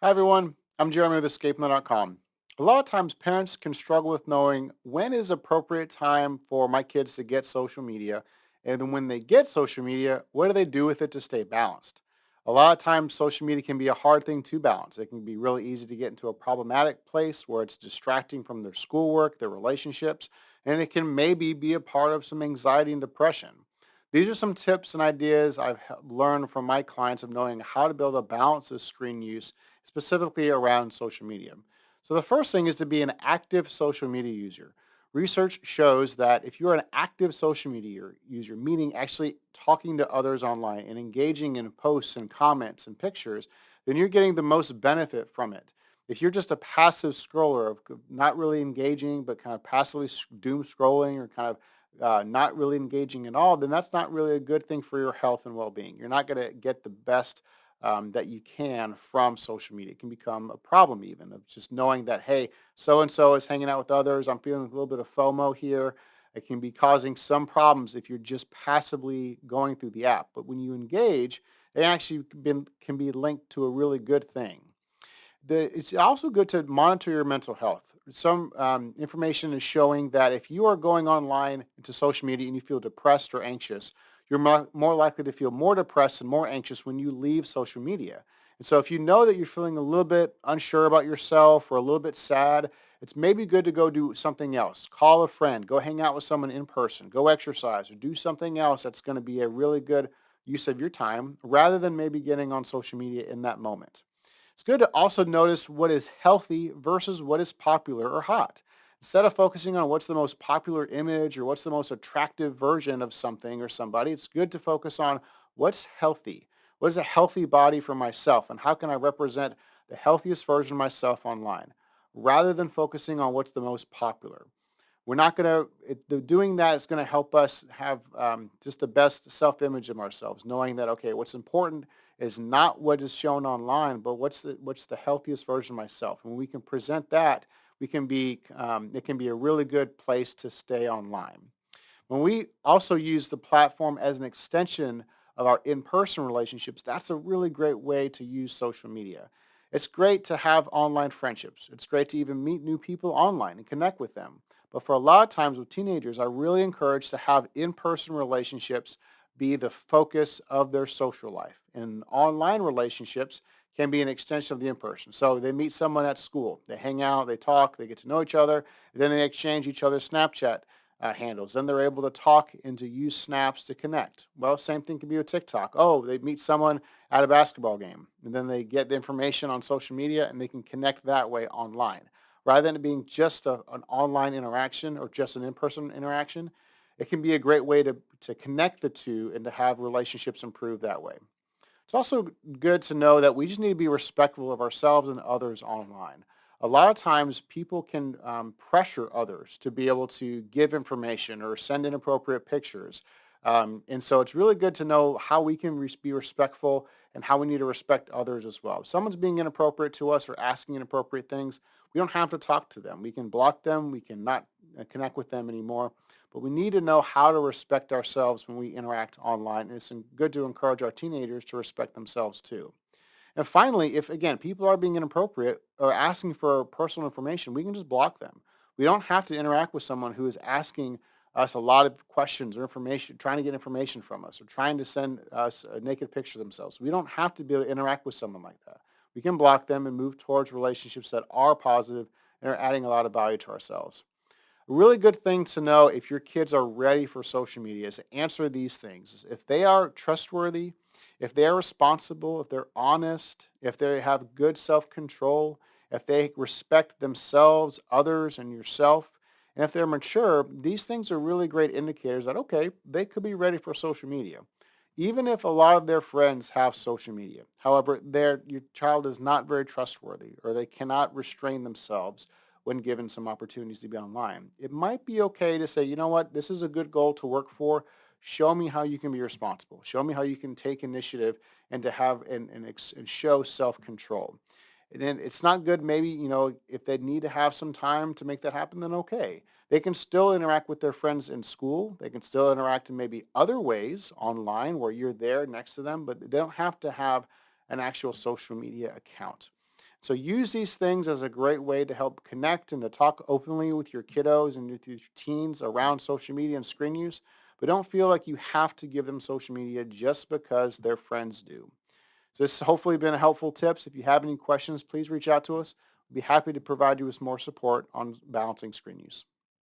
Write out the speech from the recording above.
Hi everyone, I'm Jeremy with Escapingthe.com. A lot of times parents can struggle with knowing when is appropriate time for my kids to get social media, and then when they get social media, what do they do with it to stay balanced? A lot of times social media can be a hard thing to balance. It can be really easy to get into a problematic place where it's distracting from their schoolwork, their relationships, and it can maybe be a part of some anxiety and depression. These are some tips and ideas learned from my clients of knowing how to build a balance of screen use specifically around social media. So the first thing is to be an active social media user. Research shows that if you're an active social media user, meaning actually talking to others online and engaging in posts and comments and pictures, then you're getting the most benefit from it. If you're just a passive scroller, not really engaging, but kind of passively doom scrolling or kind of not really engaging at all, then that's not really a good thing for your health and well-being. You're not going to get the best that you can from social media. It can become a problem even of just knowing that, hey, so-and-so is hanging out with others. I'm feeling a little bit of FOMO here. It can be causing some problems if you're just passively going through the app. But when you engage, it actually can be linked to a really good thing. It's also good to monitor your mental health. Some information is showing that if you are going online into social media and you feel depressed or anxious, you're more likely to feel more depressed and more anxious when you leave social media. And so if you know that you're feeling a little bit unsure about yourself or a little bit sad, it's maybe good to go do something else. Call a friend, go hang out with someone in person, go exercise or do something else that's going to be a really good use of your time rather than maybe getting on social media in that moment. It's good to also notice what is healthy versus what is popular or hot. Instead of focusing on what's the most popular image or what's the most attractive version of something or somebody, it's good to focus on what's healthy. What is a healthy body for myself and how can I represent the healthiest version of myself online rather than focusing on what's the most popular. We're not going to, doing that is going to help us have just the best self-image of ourselves, knowing that, okay, what's important is not what is shown online, but what's the healthiest version of myself. And when we can present that, it can be a really good place to stay online. When we also use the platform as an extension of our in-person relationships, that's a really great way to use social media. It's great to have online friendships. It's great to even meet new people online and connect with them. But for a lot of times with teenagers, I really encourage to have in-person relationships be the focus of their social life. And online relationships can be an extension of the in-person. So they meet someone at school, they hang out, they talk, they get to know each other, then they exchange each other's Snapchat handles. Then they're able to talk and to use snaps to connect. Well, same thing can be with TikTok. Oh, they meet someone at a basketball game, and then they get the information on social media, and they can connect that way online. Rather than it being just an online interaction or just an in-person interaction, it can be a great way to connect the two and to have relationships improve that way. It's also good to know that we just need to be respectful of ourselves and others online. A lot of times people can pressure others to be able to give information or send inappropriate pictures. And so it's really good to know how we can be respectful and how we need to respect others as well. If someone's being inappropriate to us or asking inappropriate things, we don't have to talk to them. We can block them. We can not connect with them anymore. But we need to know how to respect ourselves when we interact online. And it's good to encourage our teenagers to respect themselves too. And finally, if again, people are being inappropriate or asking for personal information, we can just block them. We don't have to interact with someone who is asking us a lot of questions or information, trying to get information from us or trying to send us a naked picture of themselves. We don't have to be able to interact with someone like that. We can block them and move towards relationships that are positive and are adding a lot of value to ourselves. A really good thing to know if your kids are ready for social media is to answer these things. If they are trustworthy, if they're responsible, if they're honest, if they have good self-control, if they respect themselves, others, and yourself, and if they're mature, these things are really great indicators that, okay, they could be ready for social media. Even if a lot of their friends have social media. However, your child is not very trustworthy or they cannot restrain themselves when given some opportunities to be online. It might be okay to say, you know what, this is a good goal to work for. Show me how you can be responsible. Show me how you can take initiative and to have and show self-control. And then it's not good maybe, if they need to have some time to make that happen, then okay. They can still interact with their friends in school. They can still interact in maybe other ways online where you're there next to them, but they don't have to have an actual social media account. So use these things as a great way to help connect and to talk openly with your kiddos and with your teens around social media and screen use, but don't feel like you have to give them social media just because their friends do. So this has hopefully been a helpful tips. If you have any questions, please reach out to us. We'd be happy to provide you with more support on balancing screen use.